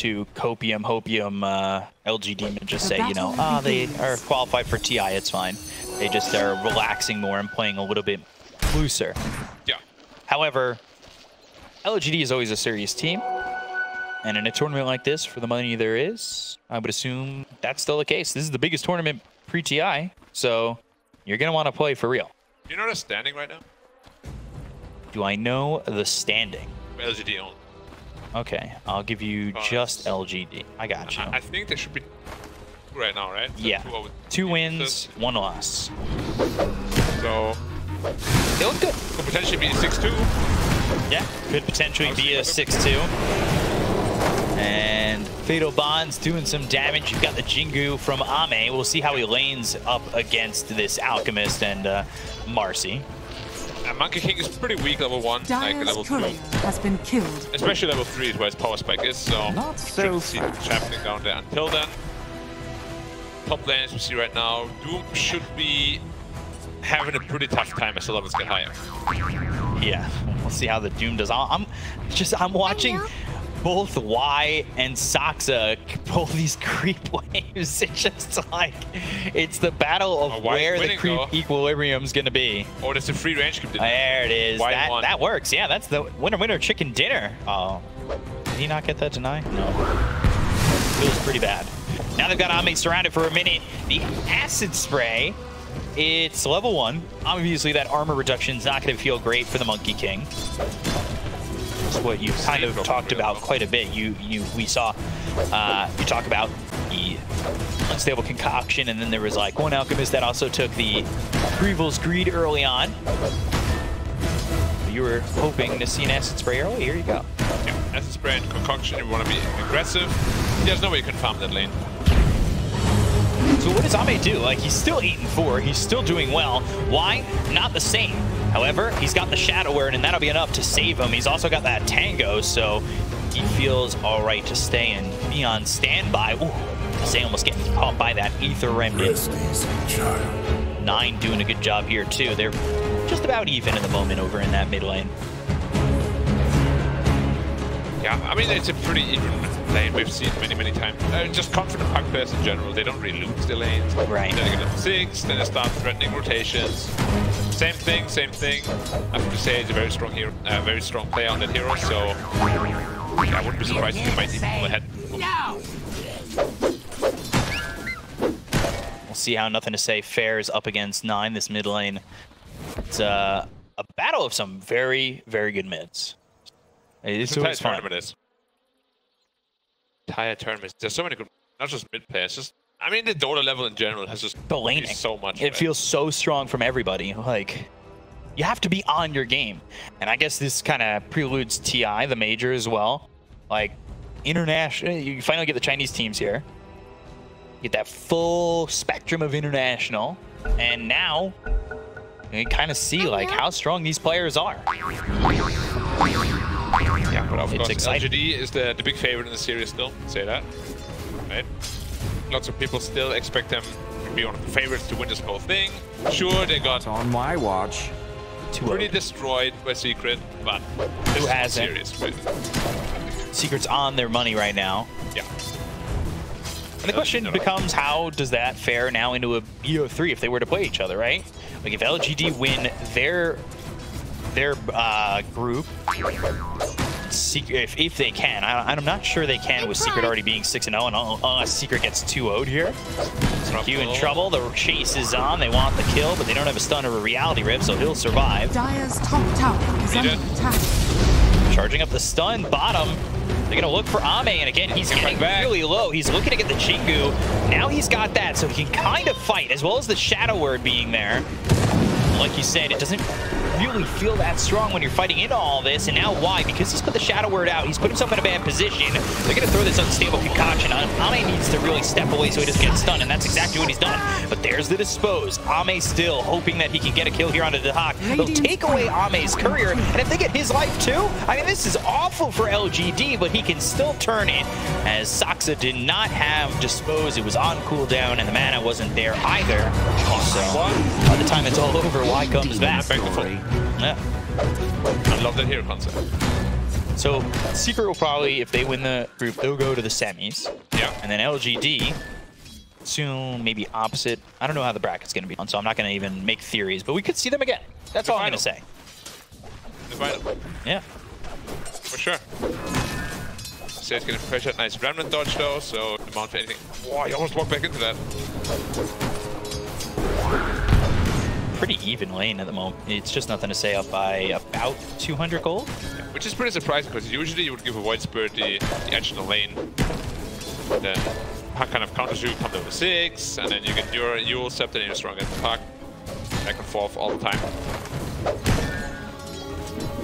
to Copium, Hopium, LGD and just say, you know, they are qualified for TI, it's fine. They just are relaxing more and playing a little bit looser. Yeah. However, LGD is always a serious team. And in a tournament like this, for the money there is, I would assume that's still the case. This is the biggest tournament pre-TI, so you're going to want to play for real. Do you know the standing right now? Do I know the standing? LGD only. Okay, I'll give you just LGD. I got you. I think they should be right now, right? So yeah. 2 wins, 1 loss. So they look good. Could potentially be a 6-2. Yeah, could potentially be a 6-2. And Fatal Bond's doing some damage. You've got the Jingu from Ame. We'll see how he lanes up against this Alchemist and Marci. Monkey King is pretty weak level 1, like level 2. Has been killed. Especially level 3 is where his power spike is, so not so see what's happening down there. Until then, top lane as we see right now, Doom should be having a pretty tough time as the levels get higher. Yeah, we'll see how the Doom does. I'm watching both Y and Saksa pull these creep waves. It's just like, it's the battle of where the creep equilibrium's gonna be. Oh, there's a free range creep. There it is. That works. Yeah, that's the winner chicken dinner. Oh, did he not get that deny? No. Feels pretty bad. Now they've got Ame surrounded for a minute. The acid spray, it's level 1. Obviously that armor reduction's not gonna feel great for the Monkey King. What you kind of talked about quite a bit. We saw you talk about the unstable concoction, and then there was like one Alchemist that also took the Greevil's Greed early on. You were hoping to see an acid spray early. Here you go. Yeah, acid spray and concoction. You want to be aggressive. There's no way you can farm that lane. So what does Ame do? Like, he's still 8-4. He's still doing well. Why? Not the same. However, he's got the Shadow Word, and that'll be enough to save him. He's also got that Tango, so he feels all right to stay and be on standby. Ooh, Say almost getting caught by that Ether Remnant. 9 doing a good job here, too. They're just about even in the moment over in that mid lane. Yeah, I mean, it's a pretty even lane we've seen many times. Just confident puck players in general, they don't really lose the lanes. Right. Then they get level 6, then they start threatening rotations. Same thing. I have to say, it's a very strong hero, very strong player on that hero, so yeah, I wouldn't be surprised if he might even pull ahead. No. We'll see how Nothing to Say fares up against 9 this mid lane. It's a battle of some very good mids. It's entire always fun. tournament is. Entire tournament. There's so many good, not just mid players. Just, I mean, the Dota level in general has just the laning so much. It feels so strong from everybody. Like, you have to be on your game, and I guess this kind of preludes TI, the major, as well. Like, international, you finally get the Chinese teams here. Get that full spectrum of international, and now you kind of see like how strong these players are. Yeah, but of course, exciting. LGD is the big favorite in the series still. Say that, right? Lots of people still expect them to be one of the favorites to win this whole thing. Sure, they got on my watch pretty destroyed by Secret, but who hasn't? Serious, right? Secret's on their money right now. Yeah. And the question becomes, how does that fare now into a BO3 if they were to play each other, right? Like, if LGD win their group, Secret, if they can, I'm not sure they can with Secret already being 6-0, and unless Secret gets 2-0'd here. So Q in trouble, the chase is on, they want the kill, but they don't have a stun or a reality rift, so he'll survive. Dire's top tower is under attack. Charging up the stun, bottom. They're gonna look for Ame, and again, he's getting really low. He's looking to get the Jingu. Now he's got that, so he can kind of fight, as well as the Shadow Word being there. Like you said, it doesn't really feel that strong when you're fighting into all this, and now why? Because he's put the Shadow Word out, he's put himself in a bad position. They're gonna throw this unstable concoction on. Ame needs to really step away so he doesn't get stunned, and that's exactly what he's done. But there's the dispose. Ame still hoping that he can get a kill here onto the Hawk. They'll take away Ame's courier, and if they get his life too, I mean, this is awful for LGD, but he can still turn it, as Saksa did not have dispose. It was on cooldown, and the mana wasn't there either. So by the time it's all over, Y comes back. Yeah. I love that hero concept. So Secret will probably, if they win the group, they'll go to the semis. Yeah. And then LGD, soon, maybe opposite. I don't know how the bracket's going to be on, so I'm not going to even make theories, but we could see them again. That's all I'm going to say. The final. Yeah. For sure. Says getting pressured. Nice remnant dodge though, so the mount for anything. Wow, he almost walked back into that. Pretty even lane at the moment. It's just nothing to say up by about 200 gold. Yeah, which is pretty surprising because usually you would give a Void Spirit the edge in the lane. Then kind of counters you, come level 6, and then you get your Yule Scepter and you're strong at the puck. Back and forth all the time.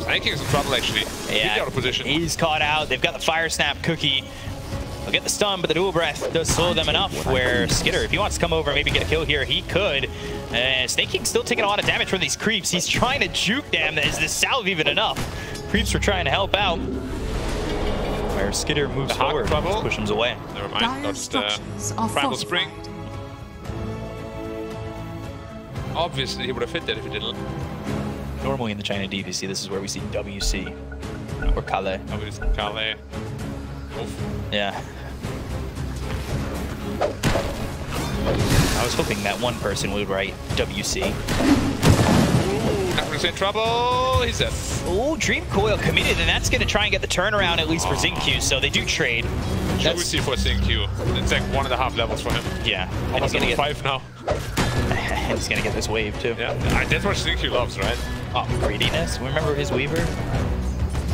Snake King's in trouble actually. Yeah, he's out of position. He's caught out. They've got the Fire Snap cookie. They'll get the stun, but the dual breath does slow them enough where Skitter, if he wants to come over and maybe get a kill here, he could. Snake King's still taking a lot of damage from these creeps. He's trying to juke them. Is this salve even enough? Creeps were trying to help out. Where Skitter moves forward, push him away. Never mind, that's the Primal Spring. Obviously, he would have hit that if he didn't. Normally in the China DPC, this is where we see WC or Kale. Obviously, Kale. Oof. Yeah. I was hoping that one person would write WC. Not gonna say trouble. He's dead. Oh, Dream Coil committed, and that's gonna try and get the turnaround at least for Xingqiu. So they do trade. Should we see for Xingqiu? It's like 1.5 levels for him. Yeah, almost level 5 now. He's gonna get this wave too. Yeah, that's what Xingqiu loves, right? Oh, greediness. Remember his Weaver?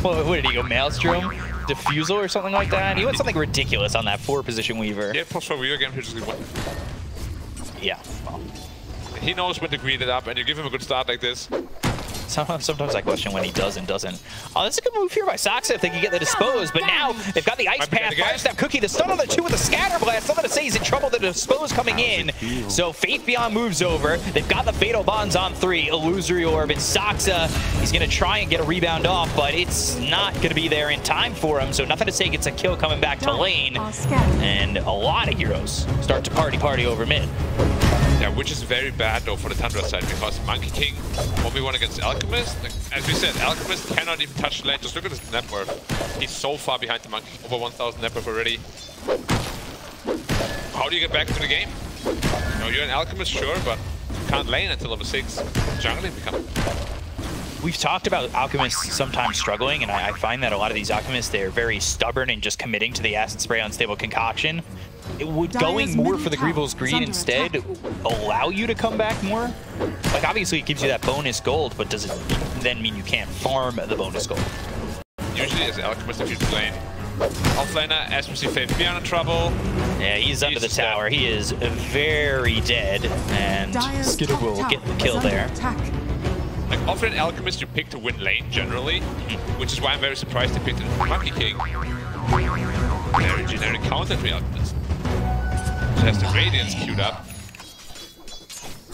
What did he go? Maelstrom? Diffusal or something like that? He went something ridiculous on that 4-position Weaver. Yeah, plus for Weaver game, he's just gonna win. Yeah. Well. He knows when to greed it up, and you give him a good start like this. Sometimes I question when he does and doesn't. Oh, that's a good move here by Soxa if they can get the dispose, but now they've got the Ice Path, Fire Snap Cookie, the stun on the 2 with the Scatter Blast. Something to say he's in trouble, the dispose coming in. So Faith Beyond moves over. They've got the Fatal Bonds on 3, Illusory Orb, and Soxa, he's going to try and get a rebound off, but it's not going to be there in time for him, so nothing to say gets a kill coming back to lane. And a lot of heroes start to party over mid. Yeah, which is very bad though for the Tundra side because Monkey King 1v1 against Alchemist. Like, as we said, Alchemist cannot even touch the lane. Just look at his net worth. He's so far behind the Monkey. Over 1,000 net worth already. How do you get back into the game? You know, you're an Alchemist, sure, but you can't lane until level 6. Jungling become. We've talked about Alchemists sometimes struggling, and I find that a lot of these Alchemists, they're very stubborn and just committing to the Acid Spray Unstable Concoction. Going more for the Greevil's Greed instead allow you to come back more? Like, obviously it gives you that bonus gold, but does it then mean you can't farm the bonus gold? Usually as Alchemist, if you lane offlaner, as we see Faith Beyond in trouble. Yeah, he's under the tower. He is very dead, and Skitter will get the kill there. Like, offlane Alchemist you pick to win lane generally, which is why I'm very surprised they picked a Monkey King. Very generic counter to Alchemist. So has the Radiance queued up.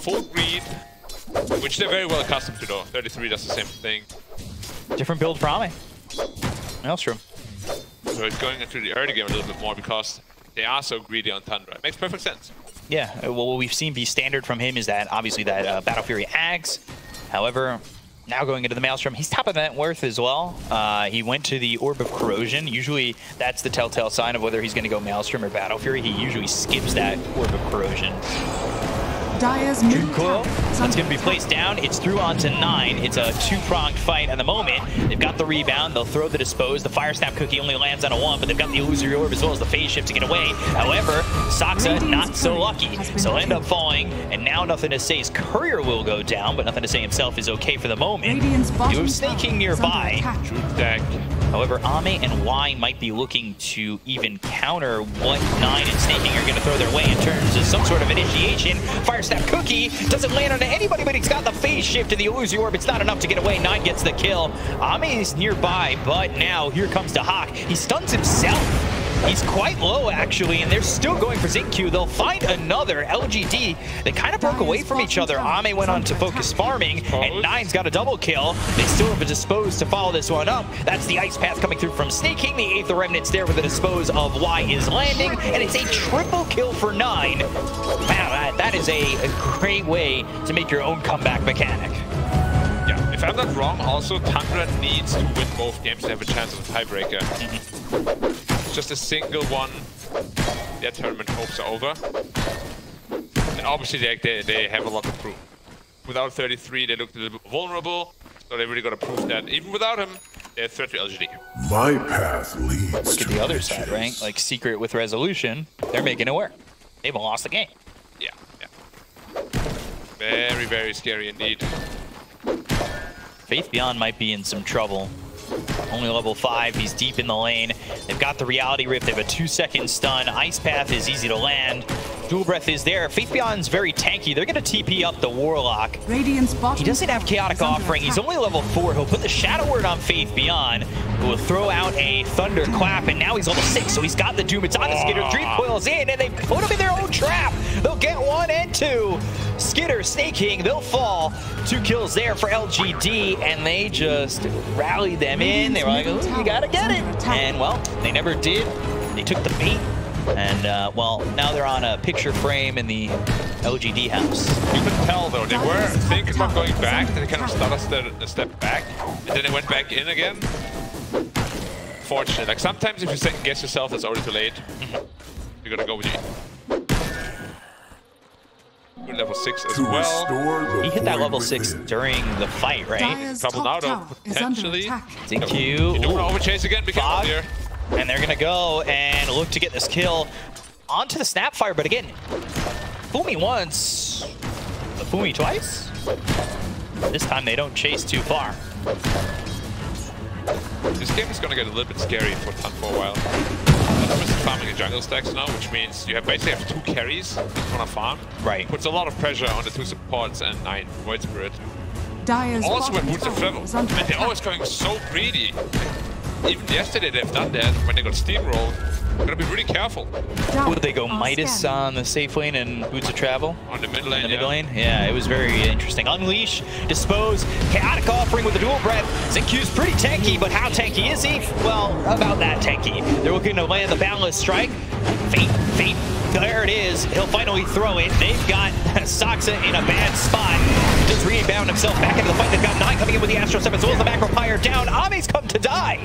Full greed, which they're very well accustomed to though. 33 does the same thing. Different build for Ame. Maelstrom. So it's going into the early game a little bit more because they are so greedy on Tundra. It makes perfect sense. Yeah, well, what we've seen be standard from him is that obviously that Battle Fury Ags. However, now going into the Maelstrom, he's top of net worth as well. He went to the Orb of Corrosion. Usually that's the telltale sign of whether he's going to go Maelstrom or Battle Fury. He usually skips that Orb of Corrosion. Dream Coil, that's going to be placed down. It's through onto 9. It's a 2-pronged fight at the moment. They've got the rebound. They'll throw the dispose. The Fire Snap Cookie only lands on a 1, but they've got the Illusory Orb as well as the Phase Shift to get away. However, Soxa not so lucky. So he'll end up falling, and now nothing to say. His Courier will go down, but nothing to say himself is okay for the moment. You have Snake King nearby. Deck. However, Ame and Y might be looking to even counter what 9 and Snake King are going to throw their way in terms of some sort of initiation. Fire Snap Cookie doesn't land onto anybody, but he's got the Phase Shift and the Illusory Orb. It's not enough to get away. 9 gets the kill. Ame is nearby, but now here comes the Hawk. He stuns himself. He's quite low, actually, and they're still going for Xingqiu. They'll find another LGD. They kind of broke away from each other. Ame went on to focus farming, and 9's got a double kill. They still have a dispose to follow this one up. That's the Ice Path coming through from Snake King. The 8th Remnant's there with the dispose of Y is landing, and it's a triple kill for 9. Wow, that is a great way to make your own comeback mechanic. Yeah, if I'm not wrong, also Tundra needs to win both games to have a chance of a tiebreaker. Just a single one, their tournament hopes are over. And obviously they have a lot to prove. Without 33, they looked a little bit vulnerable, so they really got to prove that even without him, they're a threat to LGD. My path leads Look to at the other riches. side, right? Like Secret with Resolution, they're making it work. They haven't lost the game. Yeah, yeah. Very, very scary indeed. Faith Beyond might be in some trouble. Only level 5, he's deep in the lane. They've got the Reality Rift, they have a 2-second stun. Ice Path is easy to land. Dual Breath is there. Faith Beyond's very tanky. They're going to TP up the Warlock. Radiant's bottom He doesn't have Chaotic Offering. He's only level 4. He'll put the Shadow Word on Faith Beyond. Will throw out a Thunder Clap, and now he's level 6, so he's got the Doom. It's on the Skitter. Dream Coil's in, and they put him in their own trap. They'll get 1 and 2. Skitter, Snake King, they'll fall. 2 kills there for LGD, and they just rallied them in. They were like, oh, you gotta get it. And, well, they never did. They took the bait. And, well, now they're on a picture frame in the LGD house. You can tell, though, they were thinking about going back, then they kind of started a step back, and then they went back in again. Fortunate. Like, sometimes if you second guess yourself, that's already too late. You gotta go with you. Good level 6 as well. He hit that level 6 during the fight, right? Dire's Trouble now, top though, tower is under potentially. attack. Thank You you. don't want to overchase again, be careful here. And they're gonna go and look to get this kill onto the Snapfire, but again, fool me once, but fool me twice. This time they don't chase too far. This game is gonna get a little bit scary for Tun for a while. Alchemist is farming a jungle stacks now, which means you basically have 2 carries on a farm. Right. Puts a lot of pressure on the 2 supports and 9 Void Spirit. Dire's Also with bottom Boots of tower Travel. is under And they're attack. always going so greedy. Even yesterday they've done that when they got steamrolled. Gotta be really careful Would they go Midas on the safe lane and Boots of Travel? on the mid lane. In the mid lane? Yeah, it was very interesting. Unleash, Dispose, Chaotic Offering with the Dual Breath. ZQ's pretty tanky, but how tanky is he? Well, about that tanky. They're looking to land the Boundless Strike. Fate, there it is. He'll finally throw it. They've got Saksa in a bad spot. Does rebound himself back into the fight. They've got 9 coming in with the Astro 7, as well as the Macro Pyre down. Ame's come to die.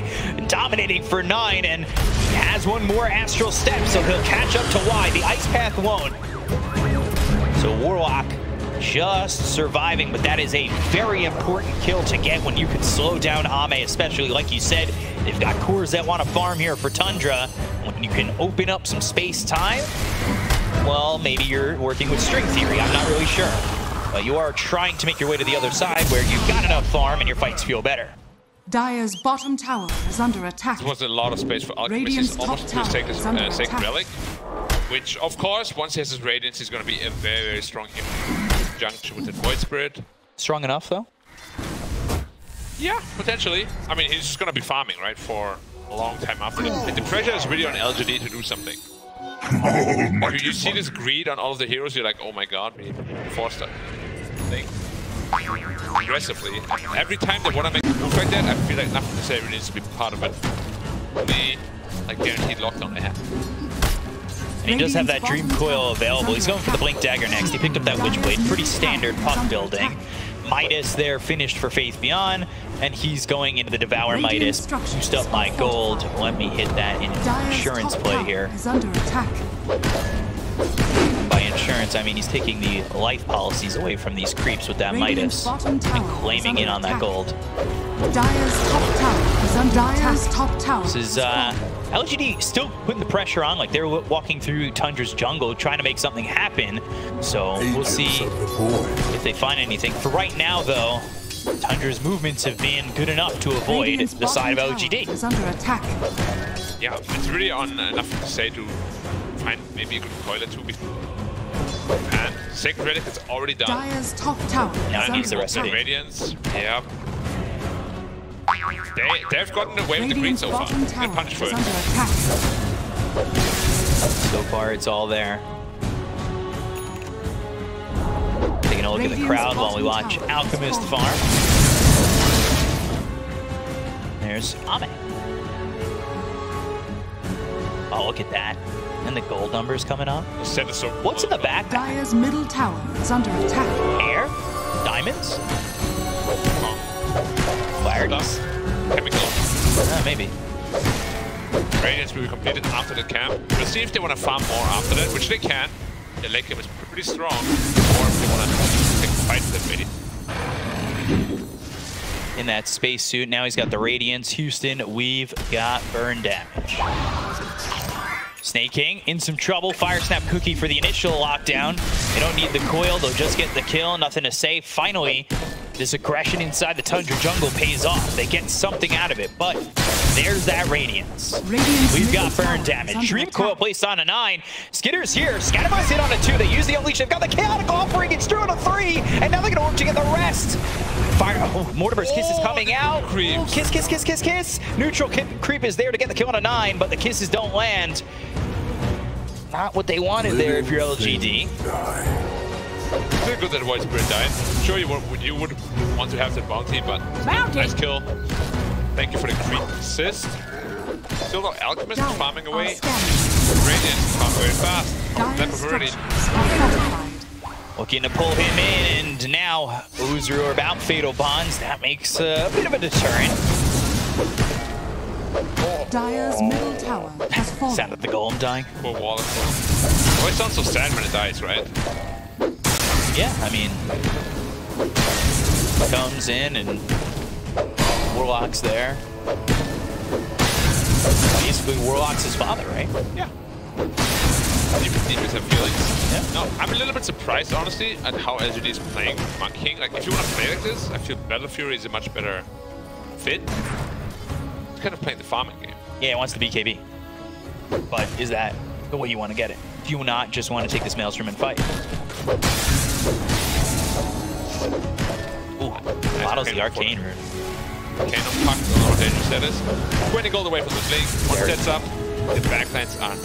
Dominating for 9, and he has 1 more Astral Step, so he'll catch up to Y. The Ice Path won't. So Warlock just surviving, but that is a very important kill to get when you can slow down Ame, especially like you said. They've got cores that want to farm here for Tundra. When you can open up some space-time, well, maybe you're working with string theory. I'm not really sure. But you are trying to make your way to the other side where you've got enough farm and your fights feel better. Dire's bottom tower is under attack. There was a lot of space for Alchemist. Radiant's He's almost top to take tower his is under Sacred attack. Relic. Which, of course, once he has his Radiance, he's going to be a very, very strong in conjunction with the Void Spirit. Strong enough, though? Yeah, potentially. I mean, he's just going to be farming, right, for a long time after this. And the pressure is really on LGD to do something. Like, you see this greed on all of the heroes, you're like, oh my god, we forced that thing aggressively. Every time they want to make a move like that, I feel like nothing to say really needs to be part of it. The like guaranteed lockdown they have. And he does have that Dream Coil available. He's going for the Blink Dagger next. He picked up that Witchblade. Pretty standard puck building. Midas there finished for Faith Beyond, and he's going into the Devour Midas. Boost up my gold. Let me hit that insurance play here. Is under attack. By insurance, I mean he's taking the life policies away from these creeps with that Midas and claiming in on that gold. Dire's top tower is under Dire's top tower. This is LGD still putting the pressure on, like they're walking through Tundra's jungle trying to make something happen. So we'll see if they find anything. For right now, though, Tundra's movements have been good enough to avoid the side of LGD. Is under attack. Yeah, it's really on nothing to say to find maybe a good coil or 2 before. And Sacred Relic is already done. Dire's top tower Now is it needs the under rest of attack. it. Radiance, yeah. They've gotten away with the green Radiant's so far. bottom Good tower punish for is it. under attack. So far, it's all there. Taking a look at the Radiant's crowd while we bottom watch tower is Alchemist falling. farm. There's Ame. Oh, look at that. And the gold numbers coming up. The set is so What's in the back? Dire's middle tower is under attack. Air? Diamonds? Fire Plus, chemical. maybe. Radiance will be completed after the camp. We'll see if they want to farm more after that, which they can. The late game is pretty strong. Or if they want to take fights, then maybe. In that spacesuit, now he's got the Radiance. Houston, we've got burn damage. Snake King in some trouble. Fire Snap Cookie for the initial lockdown. They don't need the coil, they'll just get the kill. Nothing to say. Finally, this aggression inside the Tundra jungle pays off. They get something out of it, but there's that Radiance. We've got burn damage. Dream Coil placed on a 9. Skitter's here. Scatterbox hit on a 2. They use the Unleash. They've got the chaotic offering. It's through on a 3. And now they're going to work to get the rest. Fire. Oh, Mortimer's Kiss is coming out. Ooh, kiss, kiss, kiss, kiss, kiss. Neutral creep is there to get the kill on a 9, but the kisses don't land. Not what they wanted there if you're LGD. It's very good that Void Spirit died. I'm sure you would want to have that bounty, but nice kill. Thank you for the creep assist. Still no Alchemist is farming away. Radiant is farming very fast. That was already. Looking to pull him in, and now Uzur about Fatal Bonds. That makes a bit of a deterrent. Dire's middle tower has fallen. Sounded the golem dying. Poor wall as well. Always sounds so sad when it dies, right? Yeah, I mean, comes in and Warlock's there. Basically, Warlock's his father, right? Yeah. Demons have feelings. Yeah. No, I'm a little bit surprised, honestly, at how LGD is playing Monkey King. Like, if you want to play like this, I feel Battle Fury is a much better fit. It's kind of playing the farming game. Yeah, it wants the BKB. But is that the way you want to get it? Do you not just want to take this Maelstrom and fight? Ooh, bottles the Arcane Rune. Cannon Puck, a little dangerous that is. 20 gold away from the blink. One sets up, the backlines are.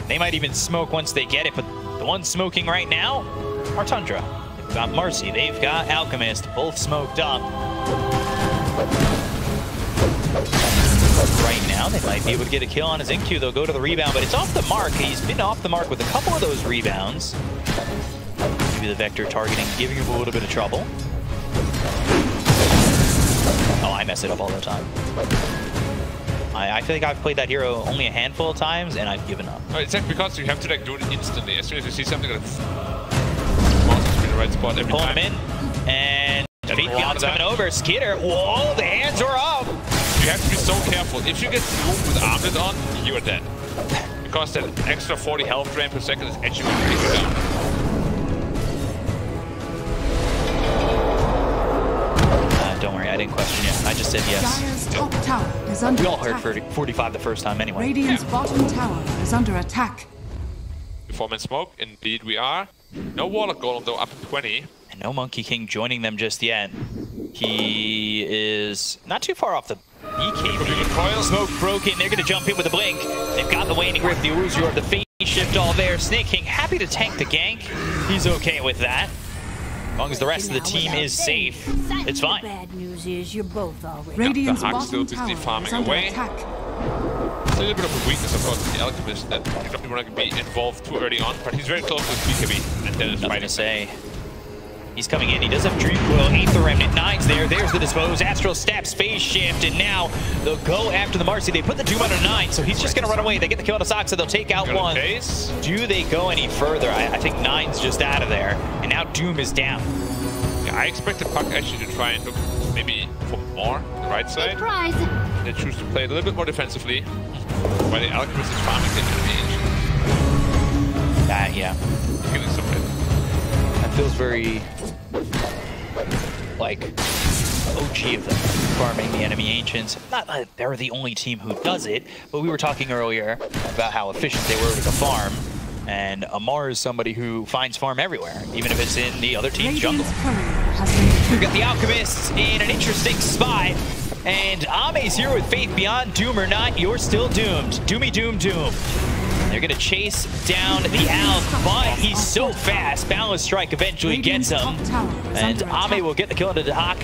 They might even smoke once they get it, but the ones smoking right now are Tundra. They've got Marci, they've got Alchemist, both smoked up. Right now, they might be able to get a kill on his InQ. They'll go to the rebound, but it's off the mark. He's been off the mark with a couple of those rebounds. Maybe the Vector targeting, giving him a little bit of trouble. Oh, I mess it up all the time. I feel like I've played that hero only a handful of times, and I've given up. Oh, it's like because you have to like do it instantly. As soon as you see something that's in the right spot every Pull time. him in, and Faithbeyond's coming over. Skitter, whoa, the hands are up. You have to be so careful. If you get zoomed with Armlet on, you are dead. Because that extra 40 health drain per second is actually going to take you down. Don't worry, I didn't question you. I just said yes. Dire's top tower is under We all heard attack. 45 the first time anyway. Radiant's bottom tower is under attack. Before man smoke, indeed we are. No Warlock Golem though, up to 20. And no Monkey King joining them just yet. He is not too far off the BKB. Smoke broken. They're going to jump in with a blink. They've got the Waning Rift, the Uzur, the Phase Shift all there. Snake King happy to tank the gank. He's okay with that. As long as the rest of the team is safe, it's fine. Bad news is you're both already. Radiant's the Hawk's still bottom busy tower farming is under away. attack. It's a little bit of a weakness, of course, of the Alchemist that you don't want to be involved too early on, but he's very close to his BKB, and then it's Nothing fighting. to say. He's coming in. He does have Dream Coil. 8th the Remnant. 9's there. There's the Dispose. Astral Steps. Phase Shift. And now they'll go after the Marci. They put the Doom under 9, so he's just going to run away. They get the kill on Asaxa. They'll take out one. Do they go any further? I think 9's just out of there. And now Doom is down. Yeah, I expected Puck actually to try and look maybe for more on the right side. Surprise! They choose to play a little bit more defensively, while the Alchemist is farming the enemy. Yeah. Getting some hit. That feels very like OG of them, farming the enemy ancients. Not that they're the only team who does it, but we were talking earlier about how efficient they were with the farm. And Amar is somebody who finds farm everywhere, even if it's in the other team's jungle. We've got the Alchemists in an interesting spot. And Ame's here with Faith Beyond. Doom or not, you're still doomed. Doomy doom doom. They're gonna chase down the Alf, but he's so fast. Balance Strike eventually gets him. And Ame will get the kill into the Hawk.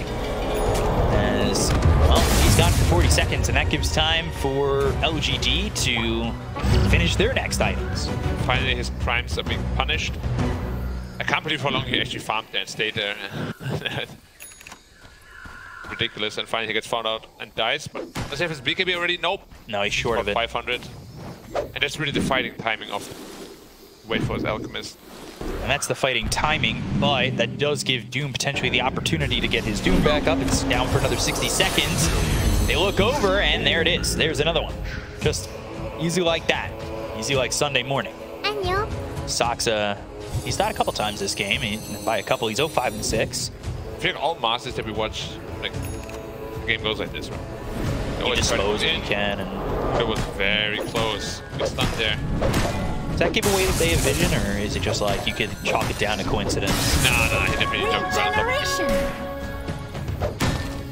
As, well, he's gone for 40 seconds, and that gives time for LGD to finish their next items. Finally, his crimes are being punished. I can't believe how long he actually farmed there and stayed there. ridiculous, and finally he gets found out and dies. But let's see if it's BKB already. Nope. No, he's short of it. 500. And that's really the fighting timing of wait for his Alchemist. And that's the fighting timing, but that does give Doom potentially the opportunity to get his Doom back up. It's down for another 60 seconds. They look over, and there it is. There's another one. Just easy like that. Easy like Sunday morning. Sox, he's died a couple times this game. By a couple, he's 0-5-6. I feel like all masters that we watch, like, the game goes like this, right? He disposes when he can, and it was very close. Good stunt there. Does that give away the Day of Vision, or is it just like you could chalk it down to coincidence? No, he definitely jumped around.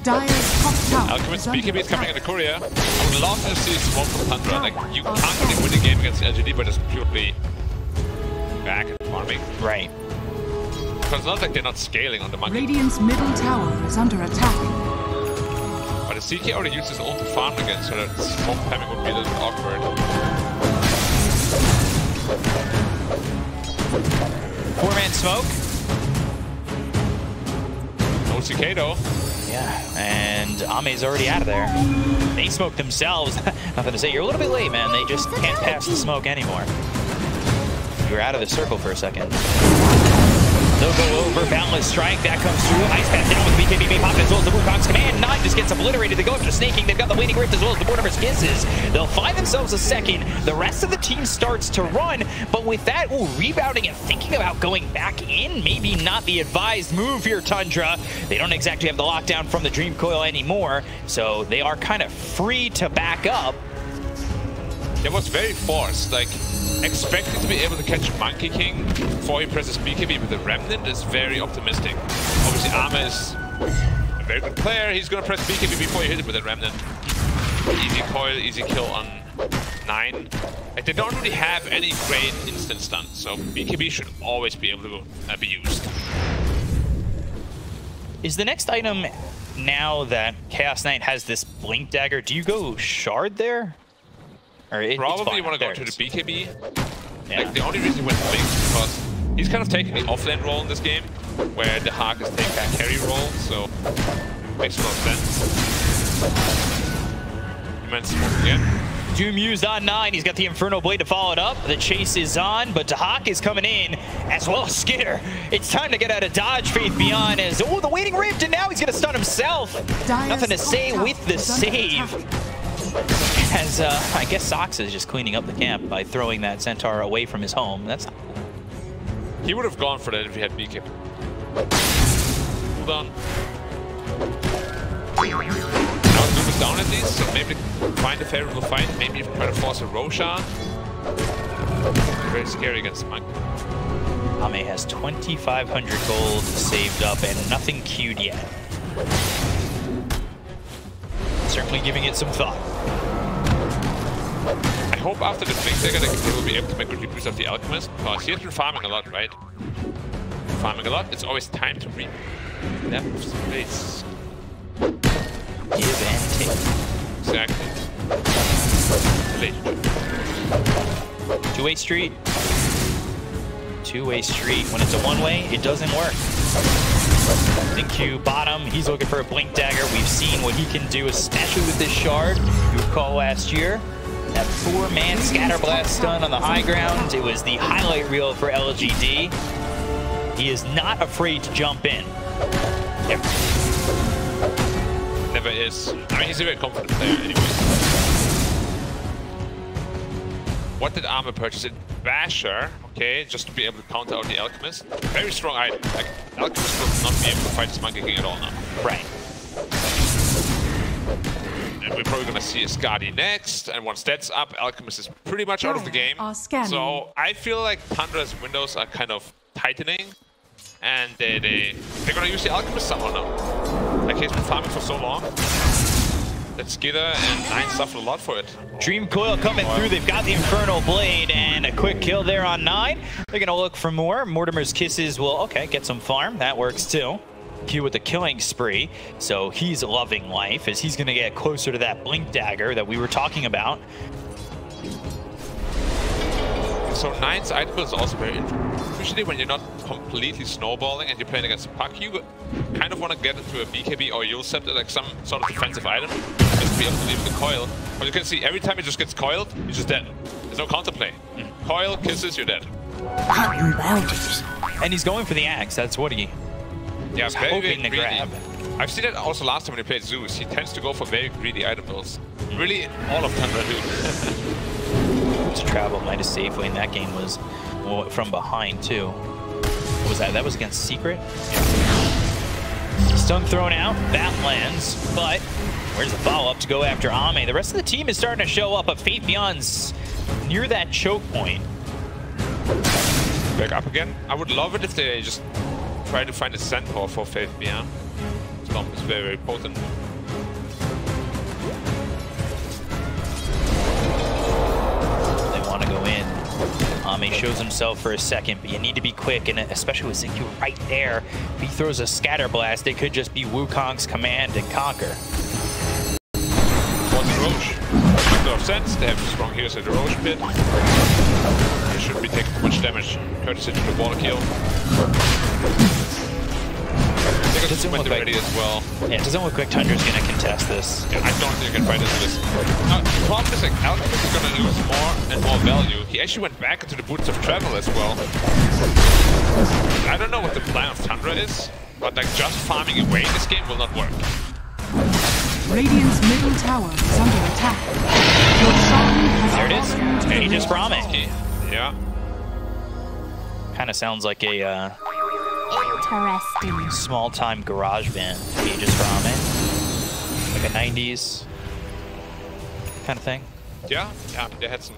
Dire's top tower. Alchemist BKB is coming in the courier. I would love to see smoke from Tundra. Like, you can't really win the game against LGD, but it's purely back and farming. Right. Because it's not like they're not scaling on the monkey. Radiant's middle tower is under attack. But the CK already used his ult to farm again, so that smoke timing would be a little bit awkward. 4-man smoke. No CK though. Yeah, and Ame's already out of there. They smoked themselves. Nothing to say. You're a little bit late, man. They just can't pass the smoke anymore. You were out of the circle for a second. They'll go over, Boundless Strike, that comes through. Ice Path down with BKB pop as well as the Wukong's command. 9 just gets obliterated. They go after Snaking. They've got the Waning Rift as well as the Mortimer's Kisses. They'll find themselves a second. The rest of the team starts to run, but with that, rebounding and thinking about going back in, maybe not the advised move here, Tundra. They don't exactly have the lockdown from the Dream Coil anymore, so they are kind of free to back up. It was very forced, like, expecting to be able to catch Monkey King before he presses BKB with the Remnant is very optimistic. Obviously, Arma is a very good player. He's going to press BKB before you hit it with the Remnant. Easy coil, easy kill on 9. Like, they don't really have any great instant stun, so BKB should always be able to be used. Is the next item, now that Chaos Knight has this Blink Dagger, do you go Shard there? Probably want to go to the BKB. Yeah. Like, the only reason he went Blink is because he's kind of taking the offlane role in this game, where the Hawk is taking that carry role, so makes more sense. Immense smoke again. Doom used on 9. He's got the Inferno Blade to follow it up. The chase is on, but Tahak is coming in, as well as Skitter. It's time to get out of dodge, Faith Beyond, as, oh, the Waning Rift, and now he's going to stun himself. Nothing to say with the save. As, I guess Sox is just cleaning up the camp by throwing that Centaur away from his home. That's not cool. He would have gone for that if he had BKB. Hold on. Now Doom is down at least, so maybe find a favorable fight. Maybe even try to force a Roshan. Very scary against Monk. Ame has 2,500 gold saved up and nothing queued yet. Certainly giving it some thought. I hope after the Blink Dagger they will be able to make good use of the Alchemist, because he has been farming a lot, right? Farming a lot, it's always time to reap that space. Give and take. Exactly. Two-way street. Two-way street. When it's a one-way, it doesn't work. Thank you, bottom. He's looking for a Blink Dagger. We've seen what he can do, especially with this shard. You recall last year, that 4-man scatter blast stun on the high ground. It was the highlight reel for LGD. He is not afraid to jump in. Never is. I mean, he's a very confident player anyway. What did Armor purchase? Basher, okay, just to be able to counter out the Alchemist. Very strong item. Like, Alchemist will not be able to fight this Monkey King at all now. Right. And we're probably gonna see a Skadi next, and once that's up, Alchemist is pretty much out of the game. So I feel like Tundra's windows are kind of tightening, and they're gonna use the Alchemist somehow now. Like, he's been farming for so long. That Skitter and 9 suffered a lot for it. Dream Coil coming through. They've got the Infernal Blade and a quick kill there on 9. They're going to look for more. Mortimer's Kisses will, okay, get some farm. That works too. Q with the killing spree. So he's loving life as he's going to get closer to that Blink Dagger that we were talking about. So 9's item build is also very interesting. Usually when you're not completely snowballing and you're playing against a puck, you kind of want to get into a BKB or you'll set like some sort of defensive item just to be able to leave the coil. But you can see every time it just gets coiled, you're just dead. There's no counterplay. Coil, kisses, you're dead. And he's going for the axe. That's what he was hoping to grab. I've seen it also last time when he played Zeus. He tends to go for very greedy item builds. Really, all of Tundra do. His travel might have safely, and that game was from behind too. What was that? That was against Secret? Stun thrown out, that lands, but where's the follow-up to go after Ame? The rest of the team is starting to show up, but Faith Beyond's near that choke point. Back up again. I would love it if they just try to find a centaur for Faith Beyond. Stomp is very, very potent. Want to go in. Ame shows himself for a second, but you need to be quick, and especially with Xingqiu right there. If he throws a scatter blast, it could just be Wukong's command and conquer. What's Roche? Makes no sense. They have strong heroes at the Roche pit. They shouldn't be taking too much damage. Courtesy to the water kill. It doesn't look like ready as well. Yeah, it doesn't look like Tundra's going to contest this. Yeah, I don't think you can fight into this. Now, the problem is like Alchemist is going to lose more and more value. He actually went back into the boots of travel as well. I don't know what the plan of Tundra is, but like just farming away this game will not work. Radiant's middle tower is under attack. Your song has There it is. Aegis from it. Yeah. Kind of sounds like a Interesting. small-time garage band. Aegis from it. Like a 90s kind of thing. Yeah, they had some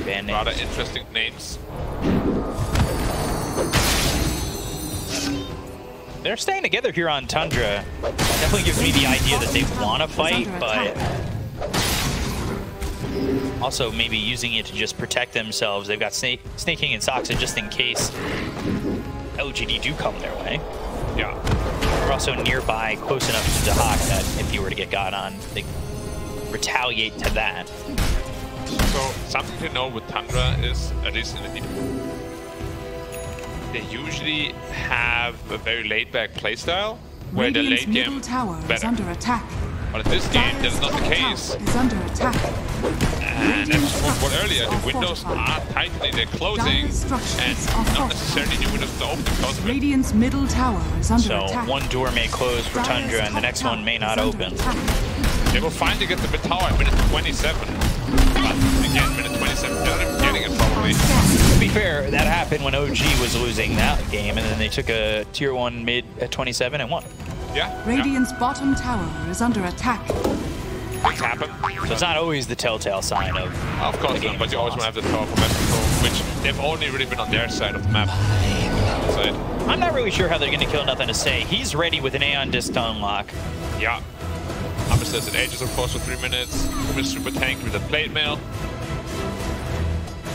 Band rather names. interesting names. They're staying together here on Tundra. Definitely gives me the idea that they want to fight, but also maybe using it to just protect themselves. They've got Snake King and Soxa just in case LGD do come their way. Yeah. They're also nearby, close enough to Dahak that if you were to get got on, they retaliate to that. So something to know with Tundra is, at least in the deep, they usually have a very laid-back playstyle where the late game middle tower is better. under attack. But in this game, that's not the case. Is under attack. And as we spoke about earlier, the windows are tightening, they're closing, and not necessarily new windows to open because of it. Radiant's middle tower is under So attack. one door may close for Tundra and the next one may not open. They will finally get the mid tower at minute 27. But again, minute 27, they're not even getting it probably. To be fair, that happened when OG was losing that game, and then they took a tier 1 mid at 27 and won. Yeah. Radiant's bottom tower is under attack. Things happen. So it's not always the telltale sign of course not, but you always want to have the tower for map control, which they've only really been on their side of the map. Side. I'm not really sure how they're going to kill Nothing to Say. He's ready with an Aeon Disc to unlock. Yeah. Alchemist says it ages, of course, for 3 minutes. Alchemist super tank with a plate mail.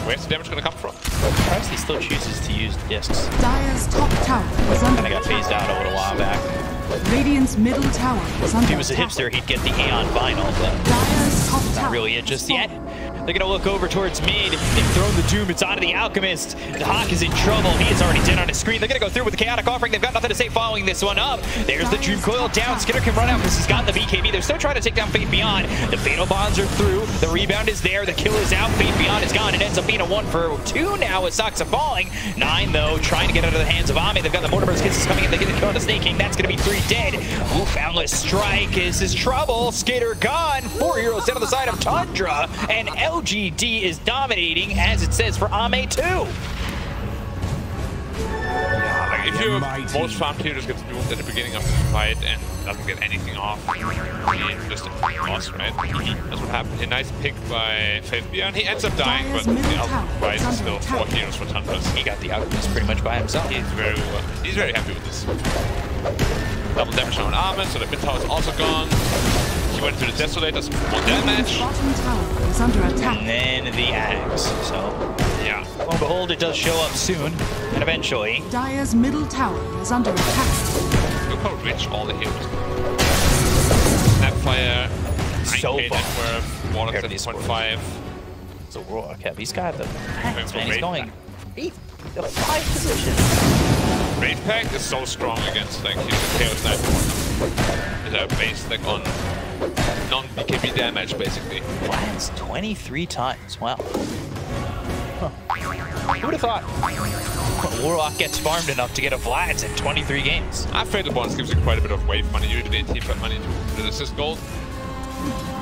Where's the damage going to come from? Perhaps he still chooses to use discs. Dire's top tower is under Kind of got phased out a little while back. Radiant's middle tower is under If he was a attack. hipster, he'd get the Aeon vinyl, but Dire's top not tower really it just is yet. falling. They're going to look over towards mid. They've thrown the Doom. It's onto the Alchemist. The Hawk is in trouble. He is already dead on his screen. They're going to go through with the Chaotic Offering. They've got Nothing to Say following this one up. There's the Doom Coil down. Skinner can run out because he's got the BKB. They're still trying to take down Faith Beyond. The Fatal Bonds are through. The rebound is there. The kill is out. Faith Beyond is gone. It ends up being a 1 for 2 now with Soxa falling. 9, though, trying to get out of the hands of Ame. They've got the Mortimer's Kisses coming in. They get the kill on the Snake King. That's going to be 3 dead. Ooh, Boundless Strike. This is trouble. Skater gone. 4 heroes down on the side of Tundra. And LGD is dominating, as it says for Ame too. Yeah, like if your most farm players gets doomed at the beginning of this fight and doesn't get anything off, just a loss, right? That's what happened. A nice pick by Faith Beyond. He ends up dying, but the Alchemist price is still 4 heroes for Tundra. He got the Alchemist pretty much by himself. He's very happy with this. Double damage on Armin, so the mid tower is also gone. He went to the Desolators, 1 damage. Bottom tower is under attack. And then the axe. So, Yeah. lo and behold, it does show up soon, and eventually. Dire's middle tower is under attack. Look how rich all the heroes are. Snapfire, So 9k far. net worth, Warlock Compared to these 7.5. does the Warlock have? He's got the packs, for man. He's Wraith going Pack. 5 positions. Wraith Pack is so strong against like the Chaos Knight. Is our base like on non-BKB damage basically. Flats 23 times. Wow. Huh. Who would have thought Warlock gets farmed enough to get a Vlad's in 23 games? Our Fatal Bonds gives you quite a bit of wave money, usually team fight money to the assist gold.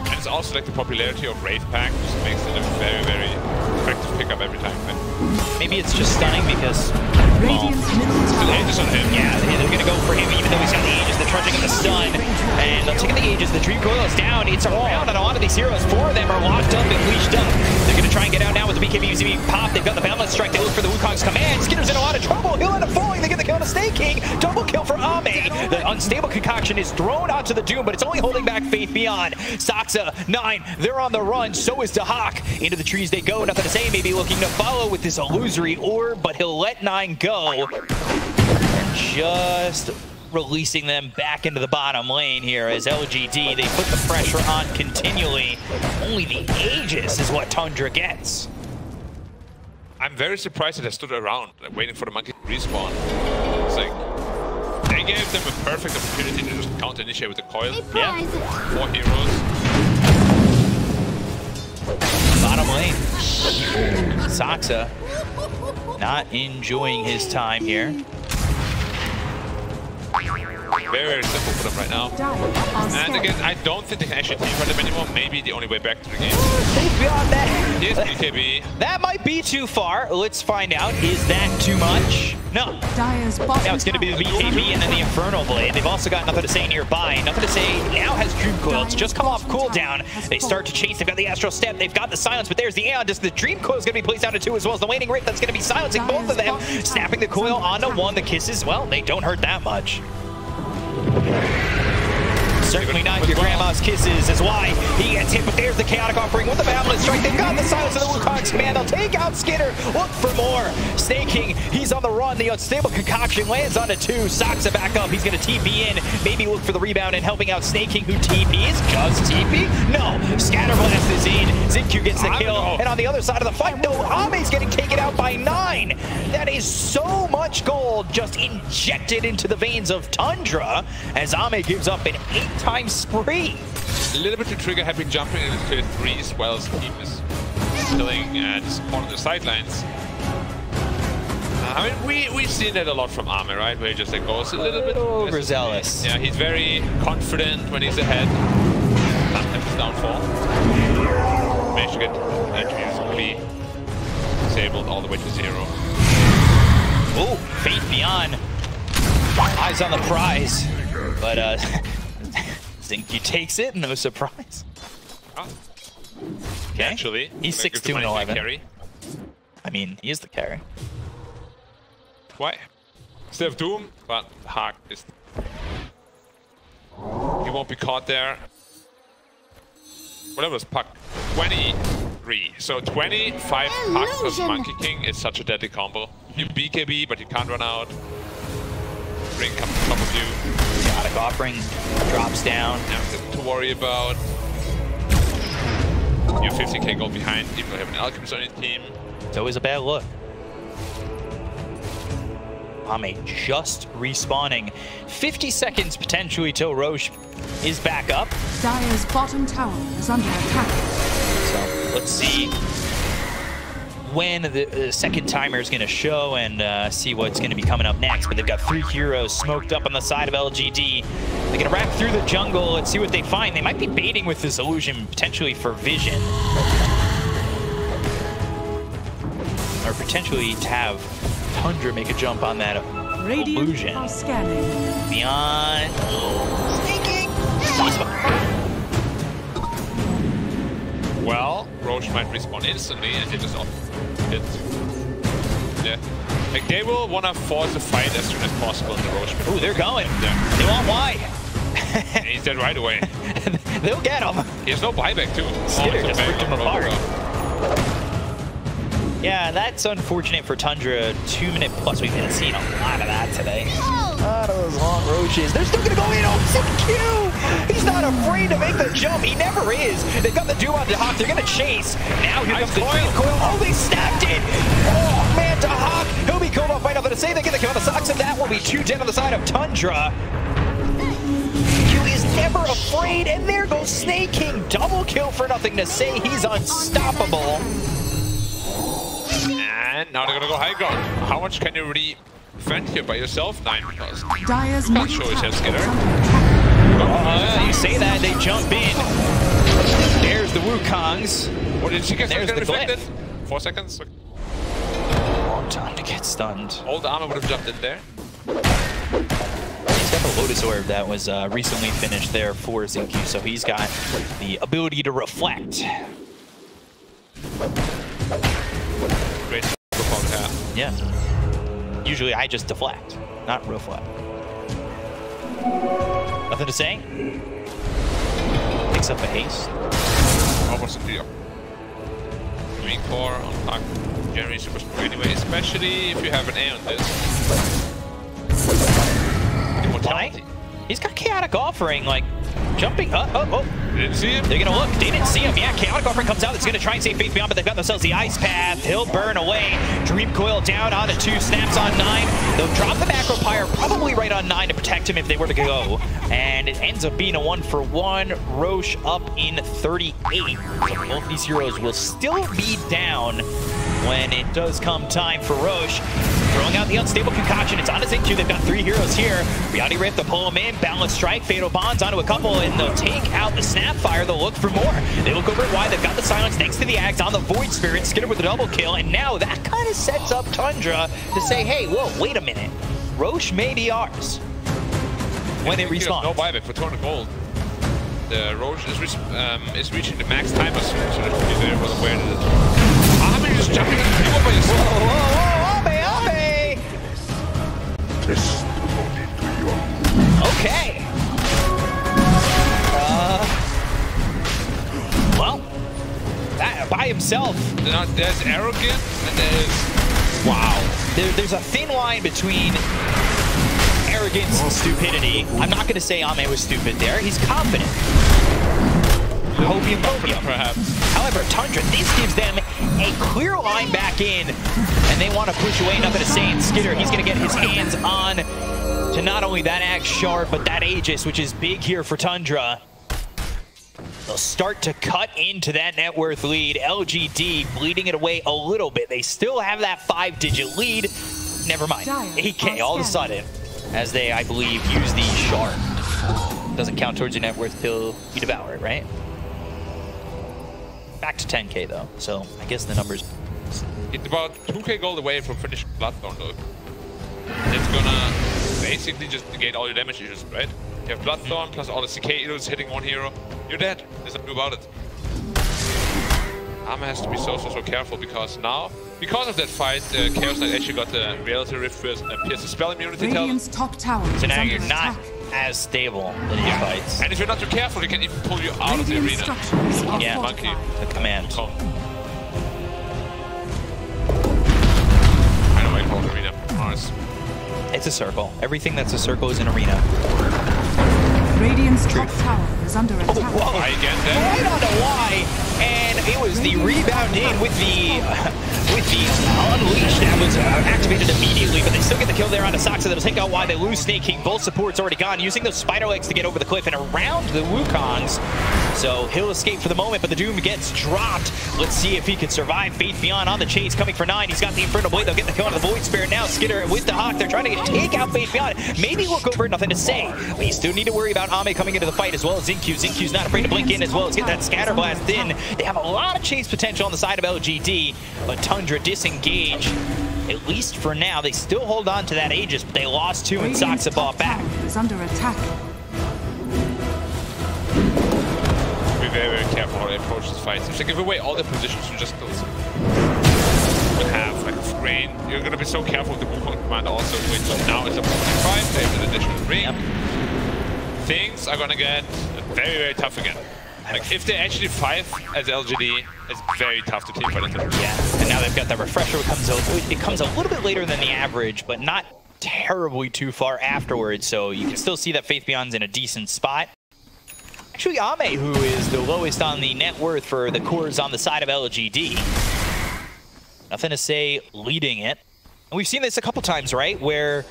And it's also like the popularity of Wraith Pack just makes it a very, very effective pickup every time. Maybe it's just stunning because the Aegis on him. Yeah, they're gonna go for him even though he's got the Aegis. They're trudging in the stun, and they're taking the Aegis. The Dream Coil is down. It's around, and a lot of these heroes, 4 of them are locked up and leashed up. They're gonna try and get out now with the BKB being popped. They've got the Boundless Strike. They look for the Wukong's command. Skinner's in a lot of trouble. He'll end up falling. They get the kill on the Snake King. Double kill for Ame. The unstable concoction is thrown out to the Doom, but it's only holding back Faith Beyond. Saksa, 9. They're on the run. So is Dahak. Into the trees they go. Nothing to say. Maybe looking to follow with this illusory orb, but he'll let 9 go. Just releasing them back into the bottom lane here as LGD, they put the pressure on continually. Only the Aegis is what Tundra gets. I'm very surprised that I stood around like, waiting for the monkey to respawn. It's like, they gave them a perfect opportunity to just counter-initiate with the coil. Yeah. 4 heroes. Bottom lane. Saksa not enjoying his time here. Very, very simple for them right now. And again, I don't think they can actually team fight them anymore. Maybe the only way back to the game. Beyond that. Here's BKB. That might be too far. Let's find out. Is that too much? No. Now it's going to be the BKB and then the Infernal Blade. They've also got Nothing to Say nearby. Nothing to Say now has Dream Coil. It's just come off cooldown. They start to chase. They've got the Astral Step. They've got the Silence, but there's the Aeon. Just the Dream Coil is going to be placed down to 2 as well as the Waning Wraith. That's going to be silencing both of them. Snapping the coil onto 1. The kisses, well, they don't hurt that much. Certainly not your grandma's kisses is why he gets hit, but there's the Chaotic Offering with the Boundless Strike. They've got the Silence of the Wukong's command. They'll take out Skinner. Look for more. Snake King, he's on the run. The unstable concoction lands onto 2. Saksa back up. He's going to TP in. Maybe look for the rebound and helping out Snake King, who TPs. Just TP? No. Scatterblast is in. Zincu gets the kill. And on the other side of the fight, no, Ame's getting taken out by 9. That is so much gold just injected into the veins of Tundra as Ame gives up an 8-time spree. A little bit to trigger happy jumping into clear 3s while his team is killing and on the sidelines. I mean, we've seen that a lot from Ame, right? Where he just like goes a little bit overzealous. Yeah, he's very confident when he's ahead. Sometimes his downfall. Managed to get entry disabled all the way to 0. Oh, Faith Beyond. Eyes on the prize. But Zincu takes it, no surprise. Oh. Okay. Actually, he's 6-2 and 11. Carry. I mean, he is the carry. Why? Still have Doom, but Hawk is... He won't be caught there. Whatever was Puck. 23. So 25 Puck plus Monkey King is such a deadly combo. You BKB, but you can't run out. Ring comes on top of you. Chaotic Offering drops down. Nothing to worry about. You're 50k gold behind, even though you have an Alchemist on your team. It's always a bad look. Ame just respawning. 50 seconds potentially till Roche is back up. Dire's bottom tower is under attack. So let's see when the second timer is going to show and see what's going to be coming up next. But they've got 3 heroes smoked up on the side of LGD. They're going to wrap through the jungle. Let's see what they find. They might be baiting with this illusion potentially for vision. Or potentially to have Tundra make a jump on that illusion. Are scanning. Beyond. Sneaking. Well, Roche might respawn instantly and he just hit. Yeah. Like they will want to force the fight as soon as possible in the Roche. Ooh, they're going. Yeah. They want Y. And he's dead right away. They'll get him. He has no buyback too. Skinner just ripped him apart. Yeah, that's unfortunate for Tundra. 2-minute plus. We've been seeing a lot of that today. A lot of those long roaches. They're still going to go in on ZQ. He's not afraid to make the jump. He never is. They've got the Doom on the Hawk. They're going to chase. Now here comes the Coil. Oh, they snapped it. Oh, man, to Hawk. He'll be killed off by nothing to say. They get the kill on the socks, and that will be 2 dead on the side of Tundra. Is never afraid, and there goes Snake King. Double kill for nothing to say. He's unstoppable. And now they're gonna go high ground. How much can you really defend here by yourself? 9 because Dyer's can't show yourself Skitter. You say that, they jump in. There's the Wukongs. What did she get? There's the reflected? Glyph. 4 seconds. Long time to get stunned. All the armor would have jumped in there. He's got the Lotus Orb that was recently finished there for ZQ, so he's got the ability to reflect. Great performance. Yeah. Usually I just deflect, not reflect. Nothing to say? Picks up a haste. Almost a deal. Green core on Hawk. Generally super strong anyway, especially if you have an A on this. Immortality. He's got Chaotic Offering, like, jumping up. Didn't see him. They're gonna look. They didn't see him. Yeah, Chaotic Offering comes out. It's gonna try and save Faith Beyond, but they've got themselves the Ice Path. He'll burn away. Dream Coil down on the 2. Snaps on 9. They'll drop the Macro Pyre probably right on 9 to protect him if they were to go. And it ends up being a 1-for-1. Roche up in 38. So both these heroes will still be down when it does come time for Roche. Throwing out the Unstable Concoction. It's on his Zinc 2. They've got 3 heroes here. Reality Rift to pull him in. Balance Strike. Fatal Bonds onto a couple, and they'll take out the Snapfire. They'll look for more. They look over at Y. They've got the Silence next to the Axe on the Void Spirit. Skitter with a double kill, and now that kind of sets up Tundra to say, hey, whoa, wait a minute. Roche may be ours when it respawns. No buyback for 200 gold. The Roche is reaching the max timer soon, so that should be very well aware that it's... Ame just jumping in the field by yourself. Ame! Okay. Well, that by himself. There's arrogant and there's... Wow. There's a thin line between arrogance and stupidity. I'm not going to say Ame was stupid there. He's confident. Hopium, perhaps. However, Tundra, this gives them a clear line back in, and they want to push away. Nothing to say. And Skitter, he's going to get his hands on to not only that Axe Shard, but that Aegis, which is big here for Tundra. They'll start to cut into that net worth lead. LGD bleeding it away a little bit. They still have that 5-digit lead. Never mind. 8K all of a sudden, as they, I believe, use the Shard. Doesn't count towards your net worth till you devour it, right? Back to 10K though, so I guess the numbers. It's about 2K gold away from finishing Bloodthorn though. It's gonna basically just negate all your damage issues, right? You have Bloodthorn plus all the cicadas hitting one hero. You're dead. There's nothing about it. Arma has to be so careful because now, because of that fight, Chaos Knight actually got the Reality Rift first and pierce the spell immunity. Radiant's top tower. So now you're not as stable in these fights. And if you're not too careful, he can even pull you out of the arena. Yeah, Monkey. The command. I know why you call it arena. Mars. It's a circle. Everything that's a circle is an arena. Radiant's top tower is under attack. Whoa. I get that. Right on the Y, and it was the rebound in with the Unleash that was activated immediately, but they still get the kill there on the Soxa. That'll take out Y. They lose Snake King. Both supports already gone, using those spider legs to get over the cliff and around the Wukongs. So he'll escape for the moment, but the Doom gets dropped. Let's see if he can survive. Faith Beyond on the chase, coming for 9. He's got the Infernal Blade. They'll get the kill on the Void Spirit now. Skitter with the Hawk. They're trying to take out Faith Beyond. Maybe look over, nothing to say. But you still need to worry about Ame coming into the fight as well as ZQ. ZQ's not afraid to blink in as well as get that Scatter Blast in. They have a lot of chase potential on the side of LGD, but Tundra disengage. At least for now, they still hold on to that Aegis, but they lost 2 and Soxa bought back. Is under attack. Be very careful how they approach this fight. If they give away all their positions, you just will have like a grain. You're gonna be so careful with the Wukong command also, which now is a 45. There's an additional ring. Things are gonna get very tough again. I Like, if they actually 5 as LGD, it's very tough to team fight into. Yeah, and now they've got that refresher. It comes a little bit later than the average, but not terribly too far afterwards, so you can still see that Faith Beyond's in a decent spot. Actually, Ame, who is the lowest on the net worth for the cores on the side of LGD. Nothing to say, leading it. And we've seen this a couple times, right? Where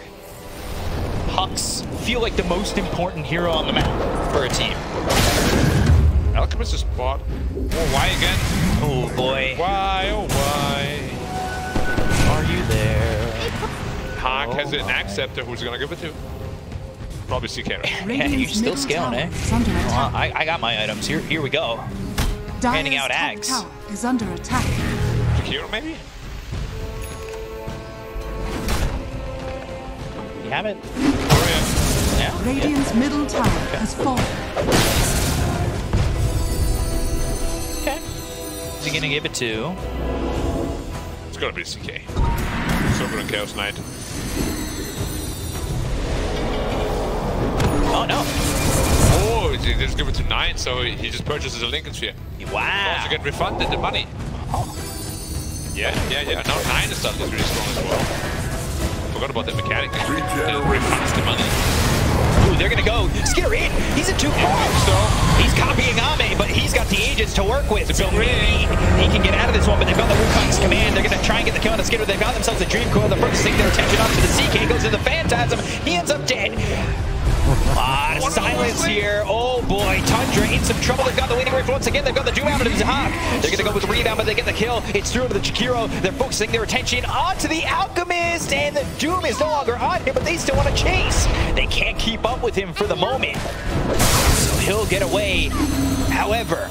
Hucks feel like the most important hero on the map for a team. Alchemist is bought. Oh, why again? Oh boy. Why, oh why? Are you there? Hawk has an acceptor. Who's he gonna give it to? Probably CK, right? Yeah, you're still scaling, eh? Well, I got my items. Here we go. Handing out ags. Is under attack. Jakiro, maybe? You have it? Oh, Yeah. Radiant's middle tower has fallen. Okay. Who's he gonna give it to? It's gonna be CK. So good on Chaos Knight. Oh no. Oh, he just give it to 9, so he just purchases a Lincoln Sphere. Wow. Also get refunded the money. Yeah. Now 9 is suddenly really strong as well. Forgot about the mechanic. It refunds the money. Ooh, they're gonna go. Skitter in. He's in 2 points. So He's copying Ame, but he's got the agents to work with. So maybe he can get out of this one, but they've got the Wukong's command. They're gonna try and get the kill on the Skitter. They've got themselves a Dream Coil. The first thing their attention up to the CK goes to the Phantasm. He ends up dead. Silence here. Oh boy, Tundra in some trouble. They've got the waiting rift once again. They've got the Doom out of the Hawk. They're gonna go with the rebound, but they get the kill. It's through to the Jakiro. They're focusing their attention onto the Alchemist, and the Doom is no longer on him, but they still want to chase. They can't keep up with him for the moment, so he'll get away. However,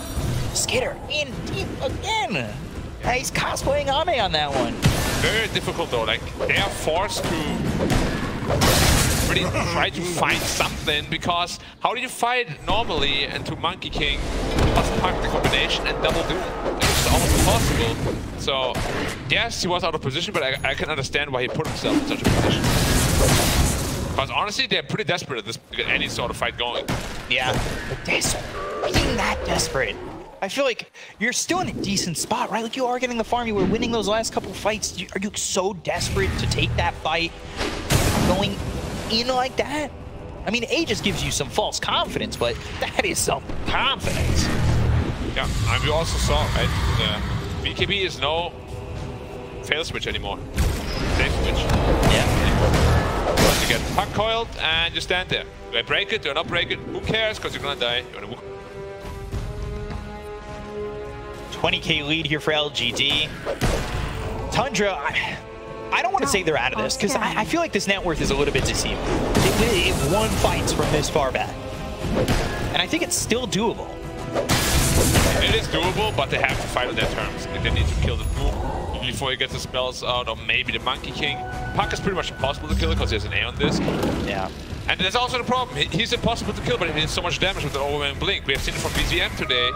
Skitter in deep again. He's cosplaying Ame on that one. very difficult though. Like they are forced to really try to find something, because how do you fight normally into Monkey King plus park the combination and double doom? It's almost impossible. So yes, he was out of position, but I can understand why he put himself in such a position. Because honestly, they're pretty desperate at this to get any sort of fight going. Yeah, being that desperate. I feel like you're still in a decent spot, right? Like you are getting the farm, you were winning those last couple fights. Are you so desperate to take that fight, going in like that? I mean, A just gives you some false confidence, but that is some confidence. Yeah, and we also saw, right, the BKB is no fail switch anymore. Safe switch. Yeah. Once you get puck coiled and you stand there. Do I break it? Do I not break it? Who cares? Because you're gonna die. You're gonna 20K lead here for LGD. Tundra, I don't want to say they're out of this, because I feel like this net worth is a little bit deceiving. It won fights from this far back. And I think it's still doable. It is doable, but they have to fight on their terms. They need to kill the Doom before he gets the spells out, or maybe the Monkey King. Puck is pretty much impossible to kill because he has an A on this. Yeah. And that's also the problem. He's impossible to kill, but he did so much damage with the overwhelming blink. We have seen it from BZM today.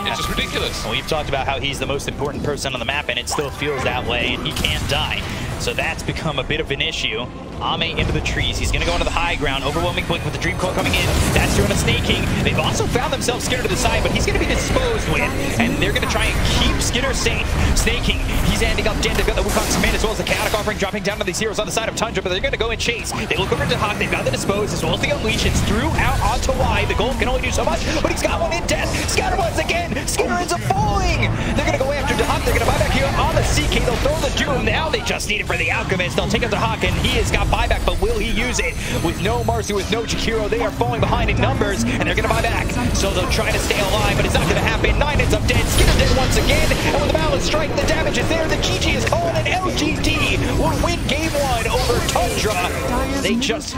It's just ridiculous. Well, we've talked about how he's the most important person on the map, and it still feels that way, and he can't die. So that's become a bit of an issue. Ame into the trees. He's going to go into the high ground. Overwhelming blink with the Dream Coil coming in. That's doing a Snake King. They've also found themselves Skitter to the side, but he's going to be disposed with. And they're going to try and keep Skitter safe. Snake King, he's ending up dead. They've got the Wukong's command as well as the Chaotic Offering dropping down to these heroes on the side of Tundra, but they're going to go and chase. They look over to Hawk. They've got the Dispose as well as the Unleash. It's through out onto Y. The Gold can only do so much, but he's got one in death. Scatter once again. Skitter ends up falling. They're going to go after Hawk. They're going to buy back here on the CK. They'll throw the Doom. Now they just need it for the Alchemist. They'll take it to Hawk, and he has got buyback, but will he use it? With no Marci, with no Jakiro, they are falling behind in numbers, and they're going to buy back. So they'll try to stay alive, but it's not going to happen. 9 ends up dead. Skitter dead once again, and with the balance strike, the damage is there. The GG is called, and LGD will win game 1 over Tundra. They just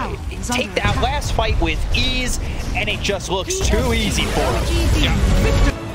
take that last fight with ease, and it just looks too easy for them. Yeah.